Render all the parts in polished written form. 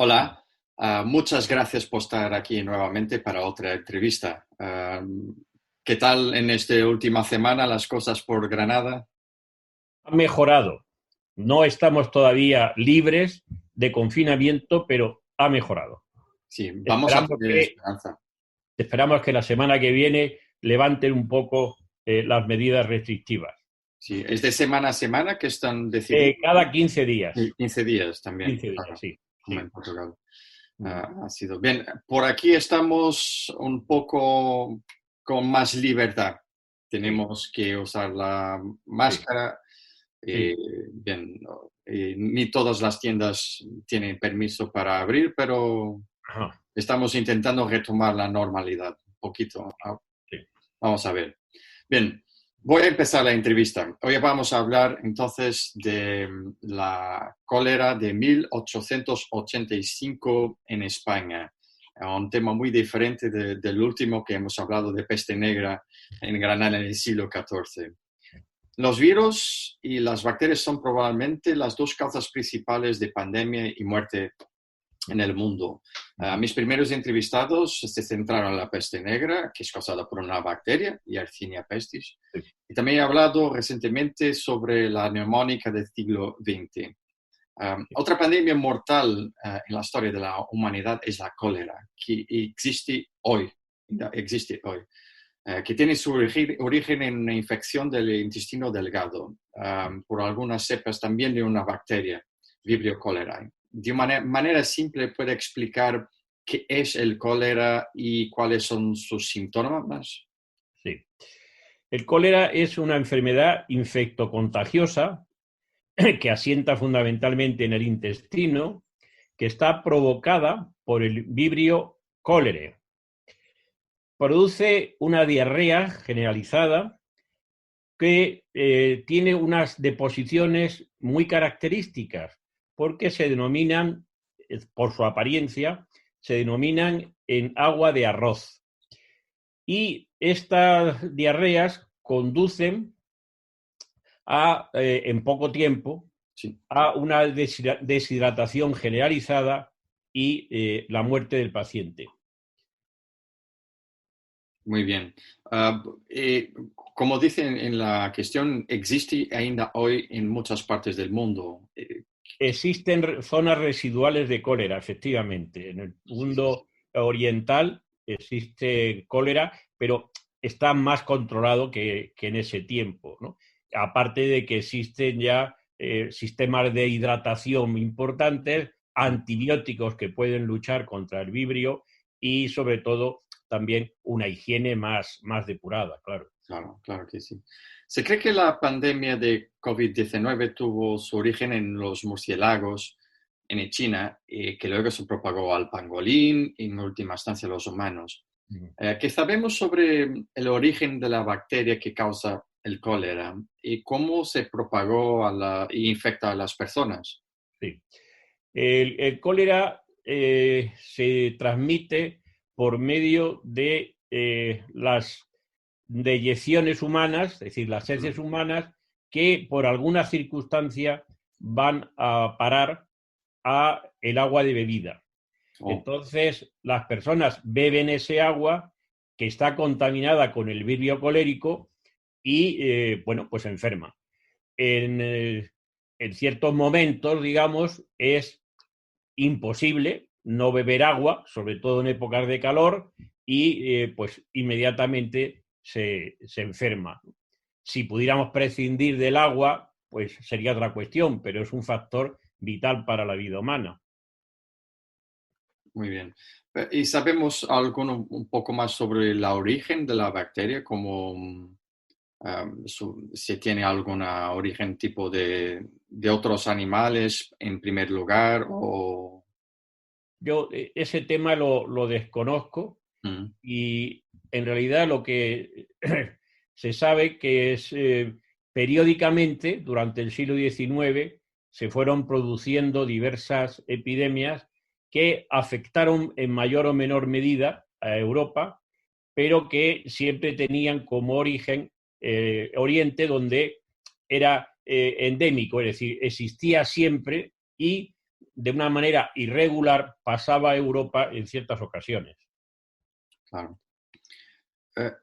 Hola, muchas gracias por estar aquí nuevamente para otra entrevista. ¿Qué tal en esta última semana las cosas por Granada? Ha mejorado. No estamos todavía libres de confinamiento, pero ha mejorado. Sí, vamos a Esperamos tener que, esperanza. esperamos que la semana que viene levanten un poco las medidas restrictivas. Sí, es de semana a semana que están decidiendo. Cada 15 días. 15 días también, 15 días, claro, sí. como Sí. en Portugal. Mm. Ha sido bien. Por aquí estamos un poco con más libertad. Sí, Tenemos que usar la sí, máscara. sí. Bien, no, ni todas las tiendas tienen permiso para abrir, pero Ajá, estamos intentando retomar la normalidad un poquito. sí. Vamos a ver. Bien, voy a empezar la entrevista. Hoy vamos a hablar entonces de la cólera de 1885 en España. Un tema muy diferente del último que hemos hablado de peste negra en Granada en el siglo XIV. Los virus y las bacterias son probablemente las dos causas principales de pandemia y muerte en el mundo. Mis primeros entrevistados se centraron en la peste negra, que es causada por una bacteria, Yersinia pestis, Sí. y también he hablado recientemente sobre la neumónica del siglo XX. Otra pandemia mortal en la historia de la humanidad es la cólera, que existe hoy, que tiene su origen en una infección del intestino delgado, por algunas cepas también de una bacteria, Vibrio cholerae. De una manera simple puede explicar qué es el cólera y cuáles son sus síntomas. Sí. El cólera es una enfermedad infectocontagiosa que asienta fundamentalmente en el intestino, que está provocada por el Vibrio cholerae. Produce una diarrea generalizada que tiene unas deposiciones muy características, porque se denominan, por su apariencia, se denominan en agua de arroz. Y estas diarreas conducen en poco tiempo, Sí, a una deshidratación generalizada y la muerte del paciente. muy bien. Uh, Como dicen en la cuestión, existe ainda hoy en muchas partes del mundo. Existen zonas residuales de cólera, efectivamente. En el Sí, sí, sí. mundo oriental existe cólera, pero está más controlado que en ese tiempo, ¿no? Aparte de que existen ya sistemas de hidratación importantes, antibióticos que pueden luchar contra el vibrio y, sobre todo, también una higiene más depurada, claro. Claro, claro que sí. Se cree que la pandemia de COVID-19 tuvo su origen en los murciélagos en China y que luego se propagó al pangolín y en última instancia a los humanos. ¿Qué sabemos sobre el origen de la bacteria que causa el cólera y cómo se propagó e infecta a las personas? Sí. El cólera se transmite por medio de las deyecciones humanas, es decir, las Mm. heces humanas, que por alguna circunstancia van a parar a el agua de bebida. Oh, Entonces, las personas beben ese agua que está contaminada con el vibrio colérico y, bueno, pues se enferma. En, en ciertos momentos, digamos, es imposible no beber agua, sobre todo en épocas de calor, y pues inmediatamente se enferma. Si pudiéramos prescindir del agua, pues sería otra cuestión, pero es un factor vital para la vida humana. muy bien. ¿Y sabemos algo un poco más sobre el origen de la bacteria, como si tiene algún origen tipo de otros animales en primer lugar o... Yo ese tema lo desconozco Mm, y en realidad lo que se sabe que es periódicamente durante el siglo XIX se fueron produciendo diversas epidemias que afectaron en mayor o menor medida a Europa, pero que siempre tenían como origen Oriente, donde era endémico, es decir, existía siempre y de una manera irregular pasaba a Europa en ciertas ocasiones. Claro.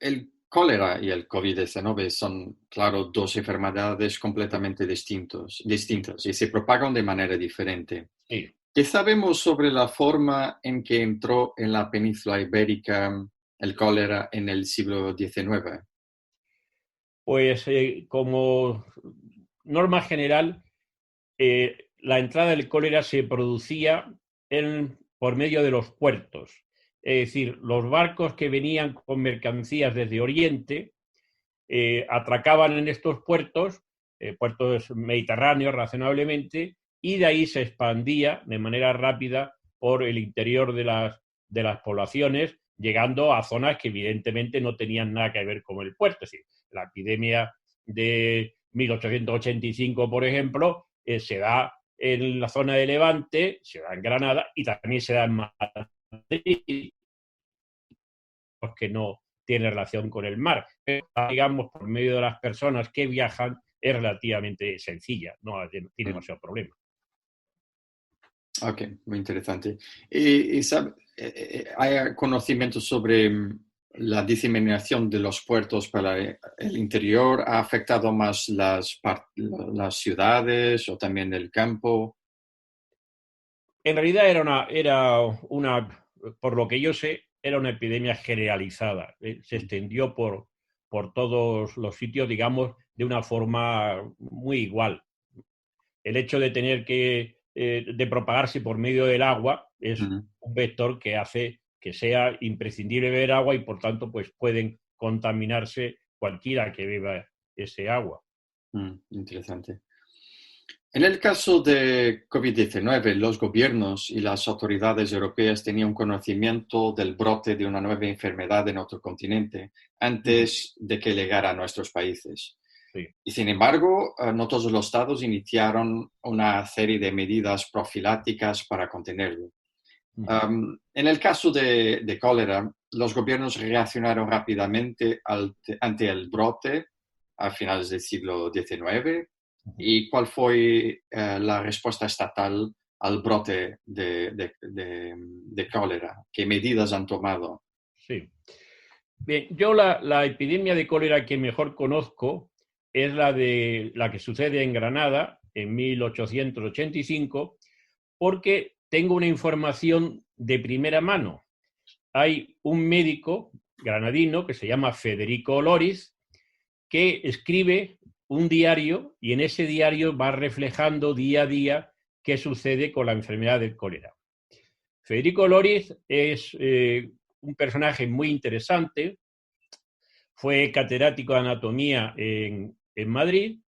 El cólera y el COVID-19 son, claro, dos enfermedades completamente distintas y se propagan de manera diferente. Sí. ¿Qué sabemos sobre la forma en que entró en la península ibérica el cólera en el siglo XIX? Pues como norma general, la entrada del cólera se producía por medio de los puertos. Es decir, los barcos que venían con mercancías desde Oriente atracaban en estos puertos, puertos mediterráneos razonablemente, y de ahí se expandía de manera rápida por el interior de las poblaciones, llegando a zonas que evidentemente no tenían nada que ver con el puerto. Es decir, la epidemia de 1885, por ejemplo, se da en la zona de Levante, se da en Granada y también se da en Madrid, que no tiene relación con el mar. Pero, digamos, por medio de las personas que viajan, es relativamente sencilla, no tiene demasiado problema. Ok, muy interesante. ¿Y hay conocimiento sobre la diseminación de los puertos para el interior? ¿Ha afectado más las ciudades o también el campo? En realidad era una, por lo que yo sé, era una epidemia generalizada. Se extendió por todos los sitios, digamos, de una forma muy igual. El hecho de tener de propagarse por medio del agua es un vector que hace que sea imprescindible beber agua y, por tanto, pues pueden contaminarse cualquiera que beba ese agua. Interesante. En el caso de COVID-19, los gobiernos y las autoridades europeas tenían conocimiento del brote de una nueva enfermedad en otro continente antes de que llegara a nuestros países. Sí. Y sin embargo, no todos los estados iniciaron una serie de medidas profilácticas para contenerlo. En el caso de cólera, los gobiernos reaccionaron rápidamente ante el brote a finales del siglo XIX. ¿Y cuál fue la respuesta estatal al brote de cólera? ¿Qué medidas han tomado? Sí. Bien, yo la epidemia de cólera que mejor conozco es la que sucede en Granada en 1885, porque tengo una información de primera mano. Hay un médico granadino que se llama Federico Loris, que escribe un diario y en ese diario va reflejando día a día qué sucede con la enfermedad del cólera. Federico Loris es un personaje muy interesante. Fue catedrático de anatomía en Madrid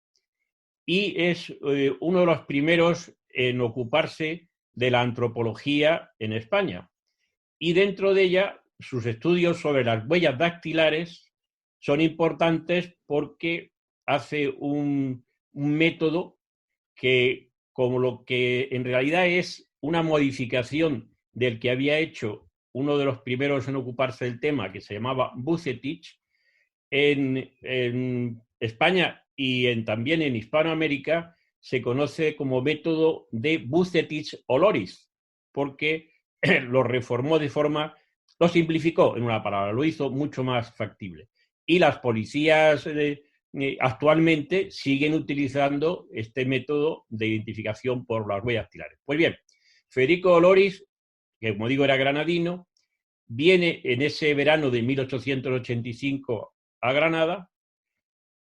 y es uno de los primeros en ocuparse de la antropología en España. Y dentro de ella, sus estudios sobre las huellas dactilares son importantes porque hace un método que, como lo que en realidad es una modificación del que había hecho uno de los primeros en ocuparse del tema, que se llamaba Vucetich, en España y también en Hispanoamérica se conoce como método de Vucetich-Oloris, porque lo reformó lo simplificó en una palabra, lo hizo mucho más factible. Y las policías actualmente siguen utilizando este método de identificación por las huellas dactilares. Pues bien, Federico Oloris, que como digo era granadino, viene en ese verano de 1885 a Granada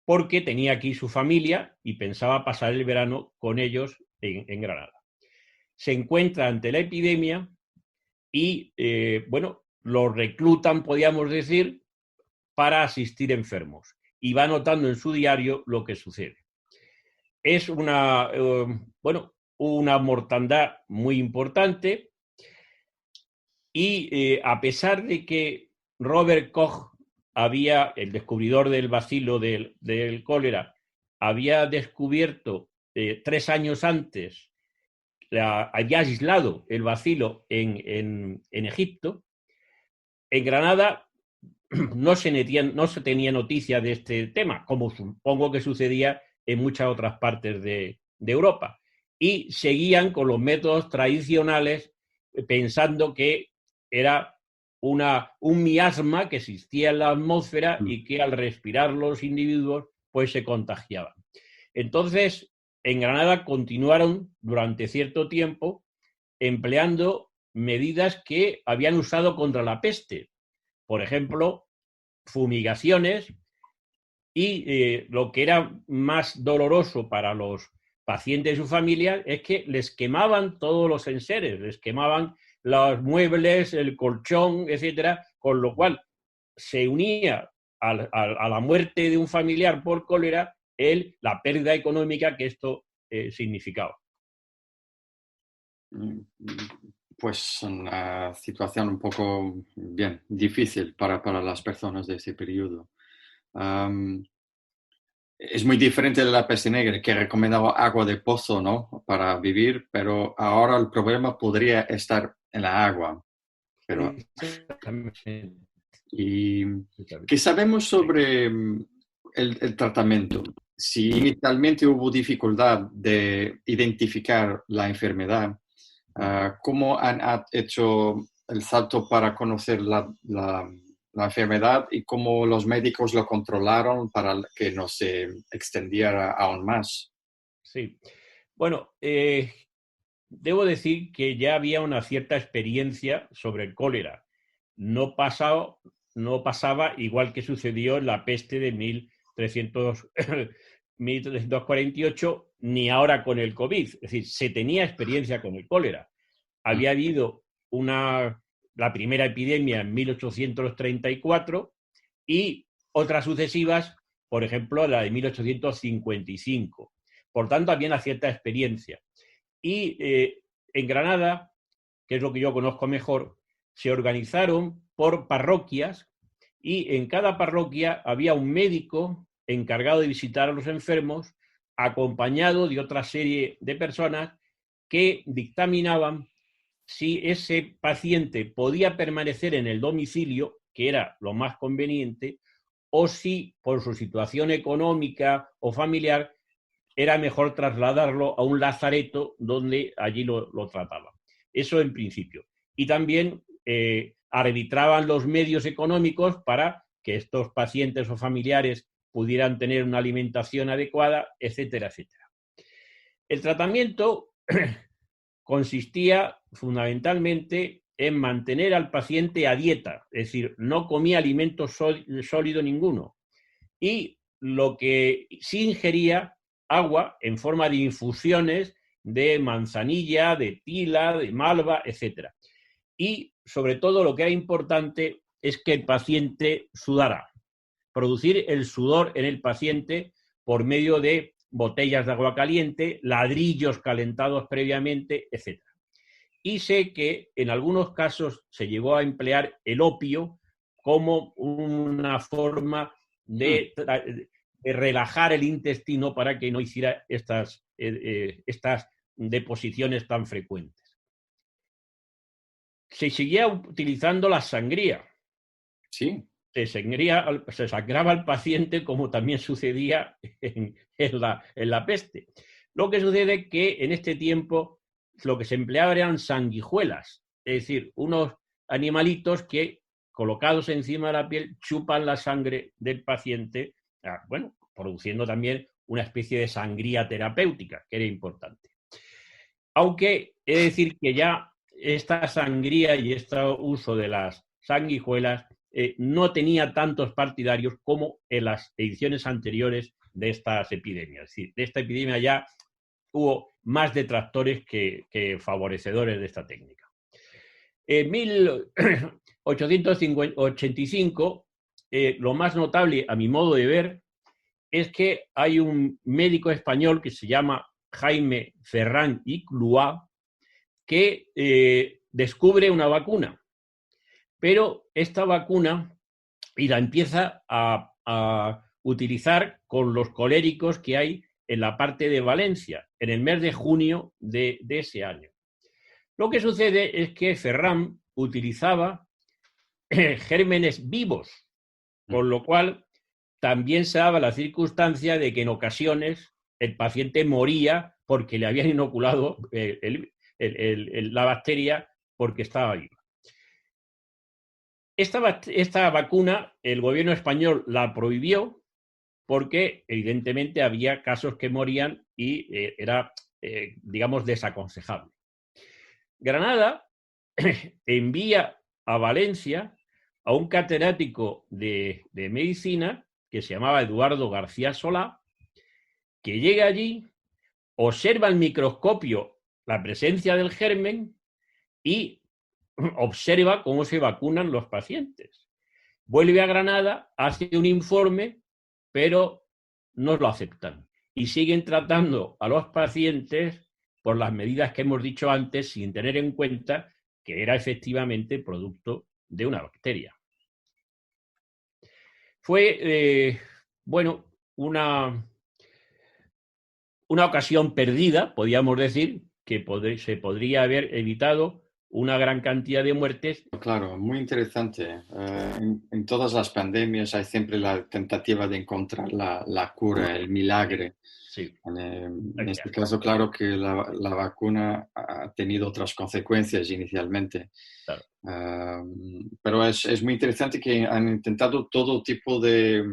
porque tenía aquí su familia y pensaba pasar el verano con ellos en Granada. Se encuentra ante la epidemia y, lo reclutan, podríamos decir, para asistir enfermos. Y va anotando en su diario lo que sucede. Es una mortandad muy importante y a pesar de que Robert Koch el descubridor del bacilo del cólera, había descubierto 3 años antes, había aislado el bacilo en Egipto, en Granada no se tenía noticia de este tema, como supongo que sucedía en muchas otras partes de Europa. y seguían con los métodos tradicionales pensando que era un miasma que existía en la atmósfera y que al respirar los individuos pues se contagiaban. Entonces, en Granada continuaron durante cierto tiempo empleando medidas que habían usado contra la peste. Por ejemplo, fumigaciones y lo que era más doloroso para los pacientes y sus familias es que les quemaban todos los enseres, les quemaban los muebles, el colchón, etcétera, con lo cual se unía a la muerte de un familiar por cólera la pérdida económica que esto significaba. Pues una situación un poco bien difícil para las personas de ese periodo. Es muy diferente de la peste negra, que recomendaba agua de pozo, ¿no? Para vivir, pero ahora el problema podría estar en la agua. Pero, ¿y qué sabemos sobre el tratamiento? Si inicialmente hubo dificultad de identificar la enfermedad, ¿cómo han hecho el salto para conocer la enfermedad y cómo los médicos lo controlaron para que no se extendiera aún más? Sí. Bueno, debo decir que ya había una cierta experiencia sobre el cólera. No pasaba igual que sucedió en la peste de 1348, ni ahora con el COVID. Es decir, se tenía experiencia con el cólera. Había habido la primera epidemia en 1834 y otras sucesivas, por ejemplo, la de 1855. Por tanto, había una cierta experiencia. Y en Granada, que es lo que yo conozco mejor, se organizaron por parroquias y en cada parroquia había un médico encargado de visitar a los enfermos, acompañado de otra serie de personas que dictaminaban si ese paciente podía permanecer en el domicilio, que era lo más conveniente, o si por su situación económica o familiar era mejor trasladarlo a un lazareto donde allí lo trataban. Eso en principio. Y también arbitraban los medios económicos para que estos pacientes o familiares pudieran tener una alimentación adecuada, etcétera, etcétera. El tratamiento consistía fundamentalmente en mantener al paciente a dieta, es decir, no comía alimento sólido ninguno. Y lo que sí ingería agua en forma de infusiones de manzanilla, de tila, de malva, etc. Y sobre todo lo que era importante es que el paciente sudara, producir el sudor en el paciente por medio de botellas de agua caliente, ladrillos calentados previamente, etc. Y sé que en algunos casos se llegó a emplear el opio como una forma de relajar el intestino para que no hiciera estas deposiciones tan frecuentes. Se seguía utilizando la sangría. Sí. Se sangraba al paciente como también sucedía en la peste. Lo que sucede es que en este tiempo lo que se empleaba eran sanguijuelas, es decir, unos animalitos que colocados encima de la piel chupan la sangre del paciente, bueno, produciendo también una especie de sangría terapéutica, que era importante. Aunque he de decir que ya esta sangría y este uso de las sanguijuelas no tenía tantos partidarios como en las ediciones anteriores de estas epidemias. Es decir, de esta epidemia ya hubo más detractores que favorecedores de esta técnica. En 1885, lo más notable, a mi modo de ver, es que hay un médico español que se llama Jaime Ferrán y Clua, que descubre una vacuna. Pero esta vacuna y la empieza a utilizar con los coléricos que hay en la parte de Valencia, en el mes de junio de ese año. Lo que sucede es que Ferrán utilizaba gérmenes vivos, con lo cual también se daba la circunstancia de que en ocasiones el paciente moría porque le habían inoculado la bacteria porque estaba viva. Esta vacuna, el gobierno español la prohibió porque evidentemente había casos que morían y era, digamos, desaconsejable. Granada envía a Valencia a un catedrático de medicina que se llamaba Eduardo García Solá, que llega allí, observa al microscopio la presencia del germen y observa cómo se vacunan los pacientes. Vuelve a Granada, hace un informe, pero no lo aceptan. Y siguen tratando a los pacientes por las medidas que hemos dicho antes, sin tener en cuenta que era efectivamente producto de una bacteria. Fue, bueno, una ocasión perdida, podríamos decir, que se podría haber evitado una gran cantidad de muertes. Claro, muy interesante. En todas las pandemias hay siempre la tentativa de encontrar la cura, el milagro. Sí. En este caso, claro que la vacuna ha tenido otras consecuencias inicialmente. Claro. Pero es muy interesante que han intentado todo tipo de...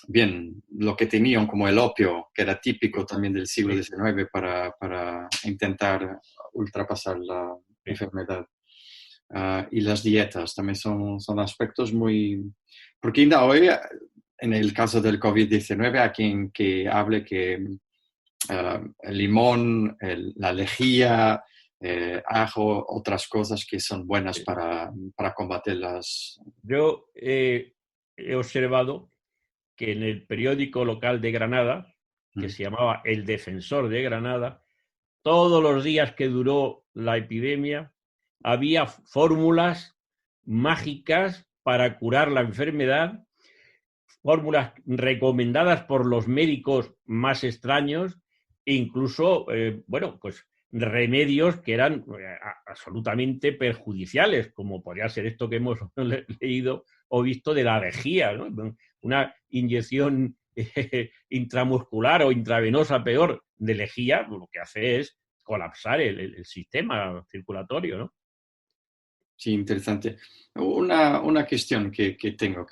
Bien, lo que tenían como el opio, que era típico también del siglo XIX para intentar ultrapasar la enfermedad. Y las dietas también son aspectos muy... Porque ainda hoy, en el caso del COVID-19, hay quien que hable que el limón, la lejía, ajo, otras cosas que son buenas para combatir las... Yo he observado que en el periódico local de Granada, que se llamaba El Defensor de Granada, todos los días que duró la epidemia, había fórmulas mágicas para curar la enfermedad, fórmulas recomendadas por los médicos más extraños, e incluso, bueno, pues remedios que eran absolutamente perjudiciales, como podría ser esto que hemos leído o visto de la lejía, ¿no? Una inyección intramuscular o intravenosa peor de lejía, lo que hace es colapsar el sistema circulatorio, ¿no? Sí, interesante. Una cuestión que tengo,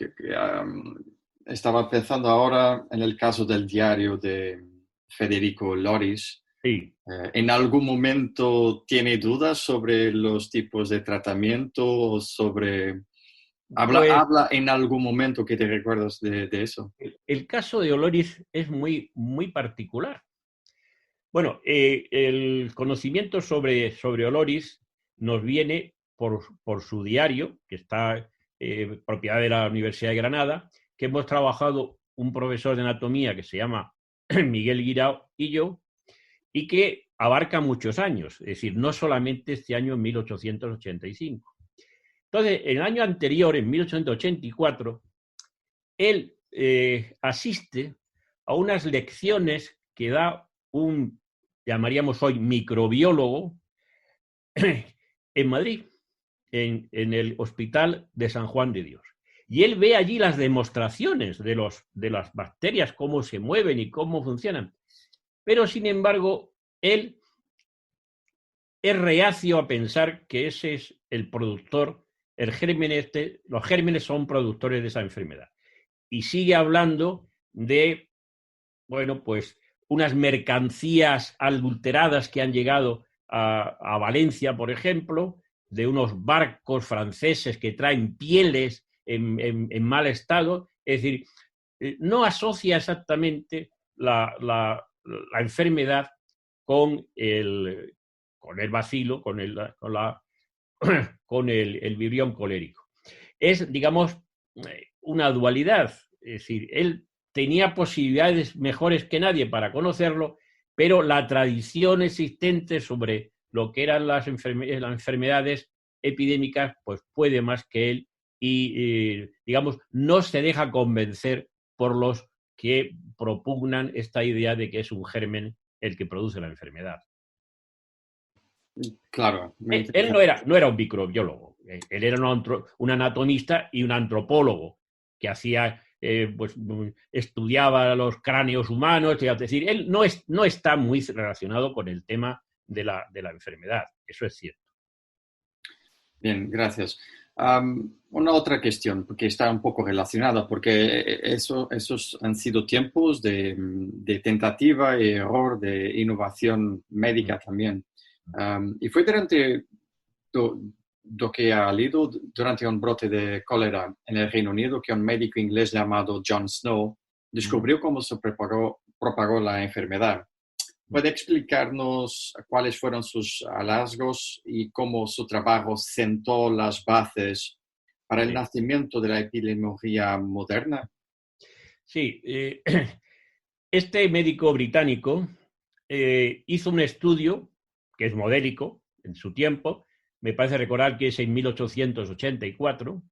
estaba pensando ahora en el caso del diario de Federico Loris. Sí. ¿En algún momento tiene dudas sobre los tipos de tratamiento o sobre... ¿Habla en algún momento que te recuerdas de eso? El caso de Oloris es muy, muy particular. Bueno, el conocimiento sobre Oloris nos viene por su diario, que está propiedad de la Universidad de Granada, que hemos trabajado un profesor de anatomía que se llama Miguel Guirao y yo, y que abarca muchos años, es decir, no solamente este año en 1885. Entonces, en el año anterior, en 1884, él asiste a unas lecciones que da un, llamaríamos hoy, microbiólogo en Madrid, en el Hospital de San Juan de Dios. Y él ve allí las demostraciones de las bacterias, cómo se mueven y cómo funcionan. Pero, sin embargo, él es reacio a pensar que ese es el productor, el germen los gérmenes son productores de esa enfermedad. Y sigue hablando de, bueno, pues unas mercancías adulteradas que han llegado a Valencia, por ejemplo, de unos barcos franceses que traen pieles en mal estado. Es decir, no asocia exactamente la enfermedad con el bacilo, con el virión colérico. Es, digamos, una dualidad. Es decir, él tenía posibilidades mejores que nadie para conocerlo, pero la tradición existente sobre lo que eran las enfermedades epidémicas, pues puede más que él y, digamos, no se deja convencer por los que propugnan esta idea de que es un germen el que produce la enfermedad. Claro. Él no era un microbiólogo, él era un anatomista y un antropólogo que hacía pues, estudiaba los cráneos humanos, es decir, él no está muy relacionado con el tema de la enfermedad, eso es cierto. Bien, gracias. Una otra cuestión, porque está un poco relacionada, porque esos han sido tiempos de tentativa y error, de innovación médica también. Y fue durante lo que ha habido durante un brote de cólera en el Reino Unido que un médico inglés llamado John Snow descubrió cómo se propagó la enfermedad. ¿Puede explicarnos cuáles fueron sus hallazgos y cómo su trabajo sentó las bases para el nacimiento de la epidemiología moderna? Sí, este médico británico hizo un estudio que es modélico en su tiempo, me parece recordar que es en 1884,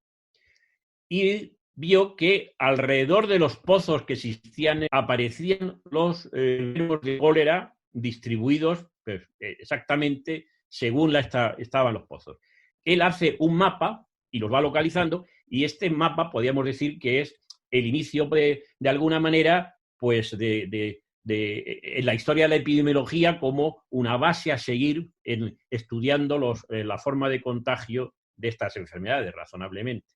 y vio que alrededor de los pozos que existían aparecían los enfermos de cólera distribuidos pues, exactamente según estaban los pozos. Él hace un mapa y los va localizando, y este mapa podríamos decir que es el inicio de alguna manera pues en la historia de la epidemiología como una base a seguir estudiando la forma de contagio de estas enfermedades razonablemente.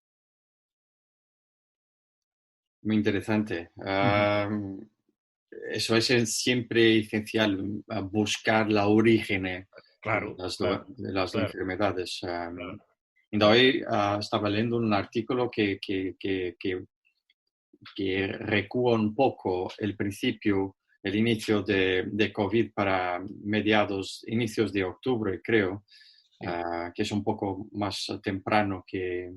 Muy interesante. Eso es siempre esencial, buscar la origen Claro, de las claro, enfermedades. claro. Y hoy estaba leyendo un artículo que recúa un poco el principio, el inicio de COVID para inicios de octubre, creo, Sí. que es un poco más temprano que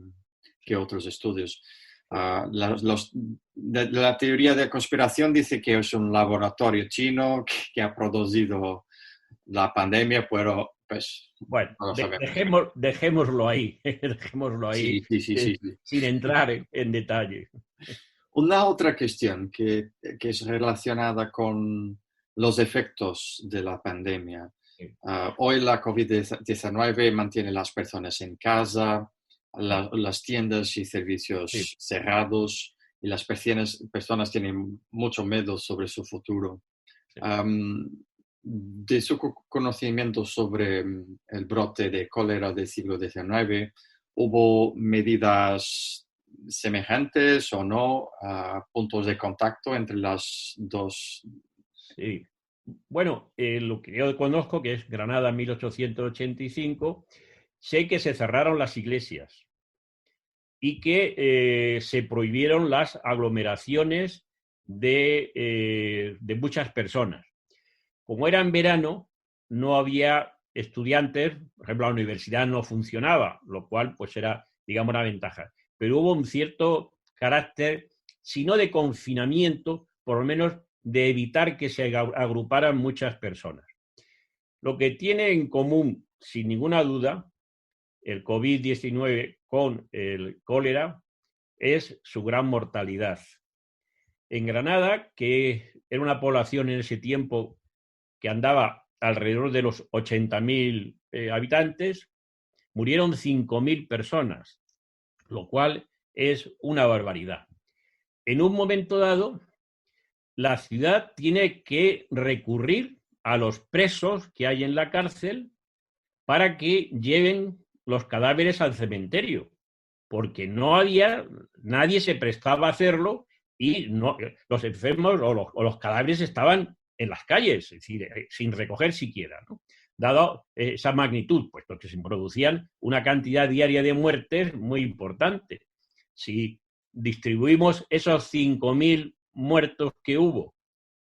otros estudios. La teoría de conspiración dice que es un laboratorio chino que ha producido la pandemia, pero pues Bueno, no lo sabemos. dejémoslo ahí, dejémoslo ahí, Sí, sí, sí, sí, sí. sin entrar en detalle. Una otra cuestión que es relacionada con los efectos de la pandemia. Sí. Hoy la COVID-19 mantiene a las personas en casa, las tiendas y Sí, servicios cerrados, y las personas tienen mucho miedo sobre su futuro. sí. De su conocimiento sobre el brote de cólera del siglo XIX, ¿hubo medidas semejantes o no, puntos de contacto entre las dos? Sí. Bueno, lo que yo conozco, que es Granada 1885, sé que se cerraron las iglesias y que se prohibieron las aglomeraciones de muchas personas. Como era en verano, no había estudiantes, por ejemplo, la universidad no funcionaba, lo cual pues era, digamos, una ventaja. Pero hubo un cierto carácter, si no de confinamiento, por lo menos de evitar que se agruparan muchas personas. Lo que tiene en común, sin ninguna duda, el COVID-19 con el cólera es su gran mortalidad. En Granada, que era una población en ese tiempo que andaba alrededor de los 80.000 habitantes, murieron 5.000 personas, lo cual es una barbaridad. En un momento dado, la ciudad tiene que recurrir a los presos que hay en la cárcel para que lleven los cadáveres al cementerio, porque nadie se prestaba a hacerlo y los enfermos o los cadáveres estaban en las calles, es decir, sin recoger siquiera, ¿no? Dado esa magnitud, puesto que se producían una cantidad diaria de muertes muy importante. Si distribuimos esos 5.000 muertos que hubo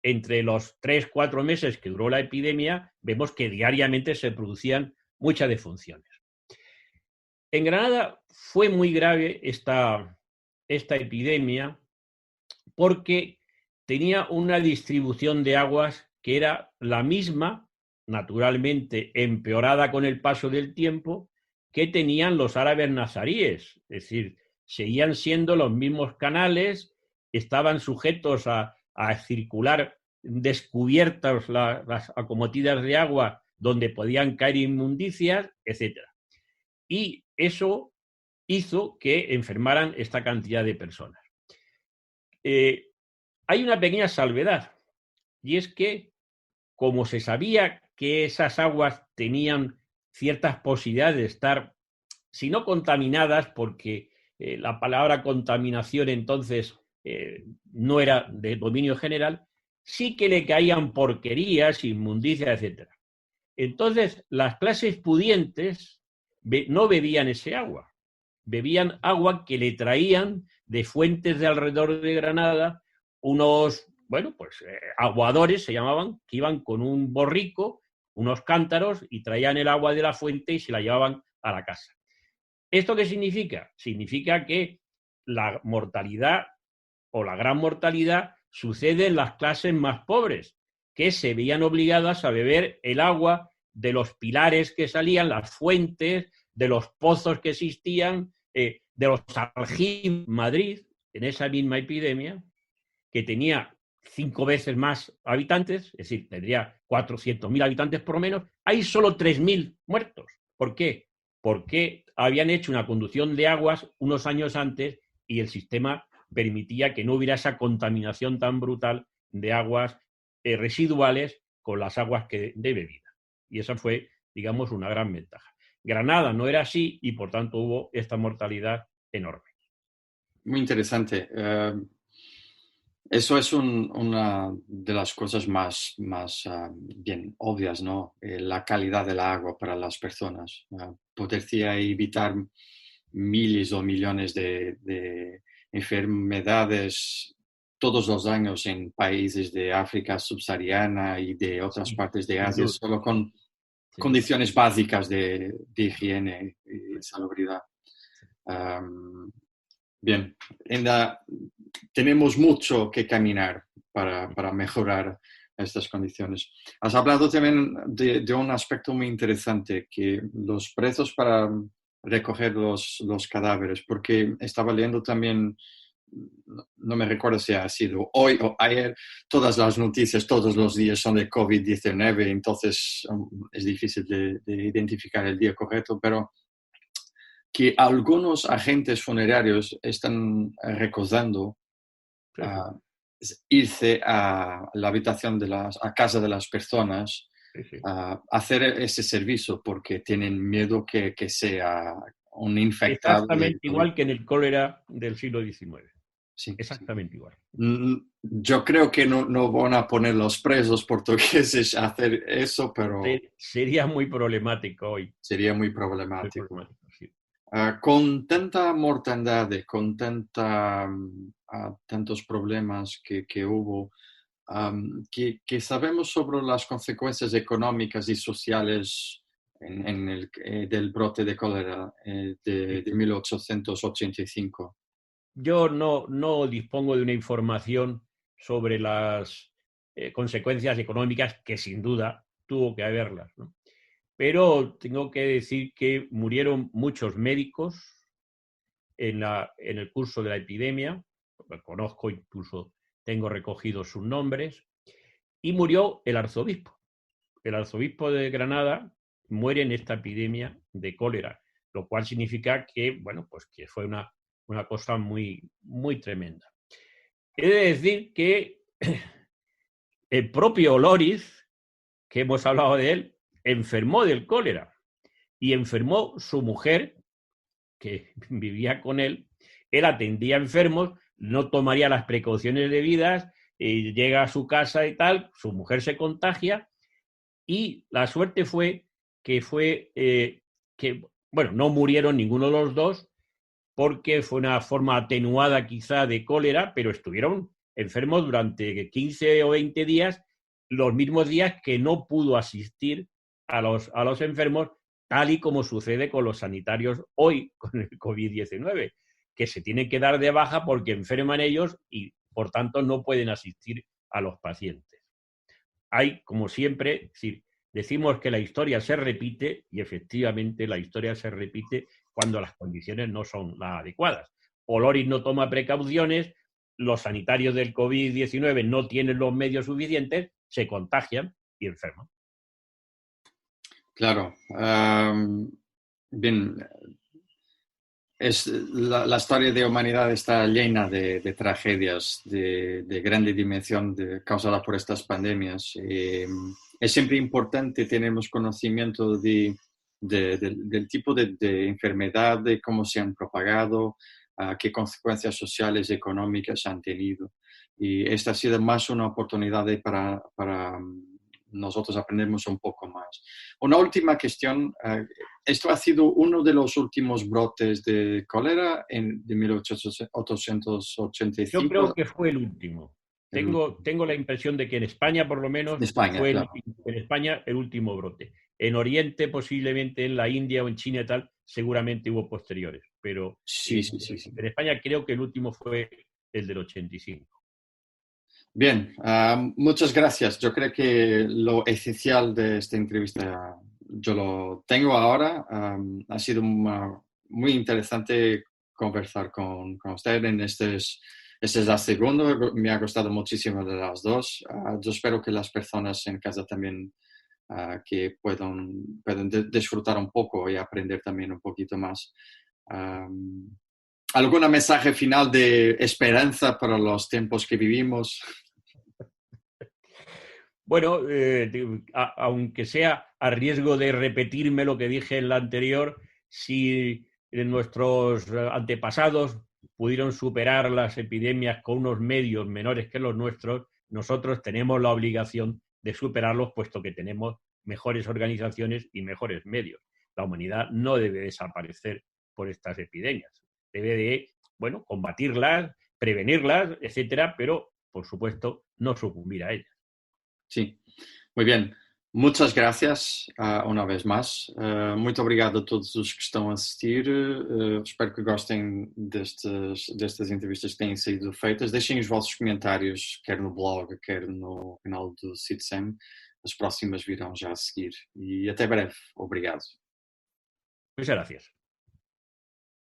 entre los 3-4 meses que duró la epidemia, vemos que diariamente se producían muchas defunciones. En Granada fue muy grave esta epidemia porque tenía una distribución de aguas que era la misma, naturalmente empeorada con el paso del tiempo, que tenían los árabes nazaríes. Es decir, seguían siendo los mismos canales, estaban sujetos a circular descubiertas las acometidas de agua donde podían caer inmundicias, etc. Y eso hizo que enfermaran esta cantidad de personas. Hay una pequeña salvedad, y es que como se sabía que esas aguas tenían ciertas posibilidades de estar, si no contaminadas, porque la palabra contaminación entonces no era de dominio general, sí que le caían porquerías, inmundicias, etc. Entonces, las clases pudientes no bebían ese agua, bebían agua que le traían de fuentes de alrededor de Granada unos, bueno, pues aguadores se llamaban, que iban con un borrico, unos cántaros y traían el agua de la fuente y se la llevaban a la casa. ¿Esto qué significa? Significa que la mortalidad o la gran mortalidad sucede en las clases más pobres, que se veían obligadas a beber el agua de los pilares que salían, las fuentes, de los pozos que existían, de los aljibes. Madrid, en esa misma epidemia, que tenía 5 veces más habitantes, es decir, tendría 400.000 habitantes por lo menos, hay solo 3.000 muertos. ¿Por qué? Porque habían hecho una conducción de aguas unos años antes y el sistema permitía que no hubiera esa contaminación tan brutal de aguas residuales con las aguas de bebida. Y esa fue, digamos, una gran ventaja. Granada no era así y, por tanto, hubo esta mortalidad enorme. Muy interesante. Eso es una de las cosas más bien obvias, ¿no? La calidad del agua para las personas. Podría evitar miles o millones de enfermedades todos los años en países de África subsahariana y de otras Sí, partes de sin Asia, duda. solo con Sí. condiciones básicas de higiene y salubridad. Um, Bien, tenemos mucho que caminar para mejorar estas condiciones. Has hablado también de un aspecto muy interesante, que los precios para recoger los cadáveres, porque estaba leyendo también, no me recuerdo si ha sido hoy o ayer, todas las noticias todos los días son de COVID-19, entonces es difícil de identificar el día correcto, pero que algunos agentes funerarios están recordando Sí, sí, irse a la habitación a casa de las personas sí, sí. a hacer ese servicio porque tienen miedo que sea un infectado de Exactamente COVID. igual que en el cólera del siglo XIX. Sí, sí. Exactamente igual. Yo creo que no van a poner los presos portugueses a hacer eso, pero Sería muy problemático hoy. sería muy Muy problemático. problemático, sí. Con tanta mortandad, con tantos problemas que hubo, que sabemos sobre las consecuencias económicas y sociales del brote de cólera Sí. de 1885. Yo no dispongo de una información sobre las consecuencias económicas, que sin duda tuvo que haberlas, ¿no? Pero tengo que decir que murieron muchos médicos en el curso de la epidemia, conozco, incluso tengo recogidos sus nombres, y murió el arzobispo. El arzobispo de Granada muere en esta epidemia de cólera, lo cual significa que, bueno, pues que fue una cosa muy, muy tremenda. He de decir que el propio Loris, que hemos hablado de él, enfermó del cólera y enfermó su mujer, que vivía con él. Él atendía enfermos, no tomaría las precauciones debidas, llega a su casa y tal, su mujer se contagia y la suerte fue que, bueno, no murieron ninguno de los dos porque fue una forma atenuada quizá de cólera, pero estuvieron enfermos durante 15 o 20 días, los mismos días que no pudo asistir a los enfermos, tal y como sucede con los sanitarios hoy con el COVID-19, que se tienen que dar de baja porque enferman ellos y por tanto no pueden asistir a los pacientes. Hay, como siempre, decimos que la historia se repite y efectivamente la historia se repite cuando las condiciones no son las adecuadas. Oloris no toma precauciones, los sanitarios del COVID-19 no tienen los medios suficientes, se contagian y enferman. Claro. Bien, La historia de humanidad está llena de tragedias de grande dimensión causadas por estas pandemias. Es siempre importante tener conocimiento del tipo de enfermedad, de cómo se han propagado, qué consecuencias sociales y económicas han tenido. Y esta ha sido más una oportunidad para nosotros aprendermos un poco más. Una última cuestión. Esto ha sido uno de los últimos brotes de cólera de Yo 1885. creo que fue el último. El último. Tengo la impresión de que en España, por lo menos, De España, fue claro. en España el último brote. En Oriente, posiblemente en la India o en China y tal, seguramente hubo posteriores. Pero Sí, sí, sí, sí. en España creo que el último fue el del 85. Bien, muchas gracias. Yo creo que lo esencial de esta entrevista yo lo tengo ahora. Ha sido muy interesante conversar con usted en este es la segunda. Me ha gustado muchísimo de las dos. Yo espero que las personas en casa también que puedan disfrutar un poco y aprender también un poquito más. ¿Algún mensaje final de esperanza para los tiempos que vivimos? Bueno, aunque sea a riesgo de repetirme lo que dije en la anterior, si nuestros antepasados pudieron superar las epidemias con unos medios menores que los nuestros, nosotros tenemos la obligación de superarlos, puesto que tenemos mejores organizaciones y mejores medios. La humanidad no debe desaparecer por estas epidemias. Debe de, bueno, combatirlas, prevenirlas, etcétera, pero, por supuesto, no sucumbir a ellas. Sí, muy bien. Muchas gracias uma vez mais. Muito obrigado a todos os que estão a assistir. Espero que gostem destas entrevistas que têm sido feitas. Deixem os vossos comentários, quer no blog, quer no canal do CITSEM. As próximas virão já a seguir. E até breve. Obrigado. Muchas gracias.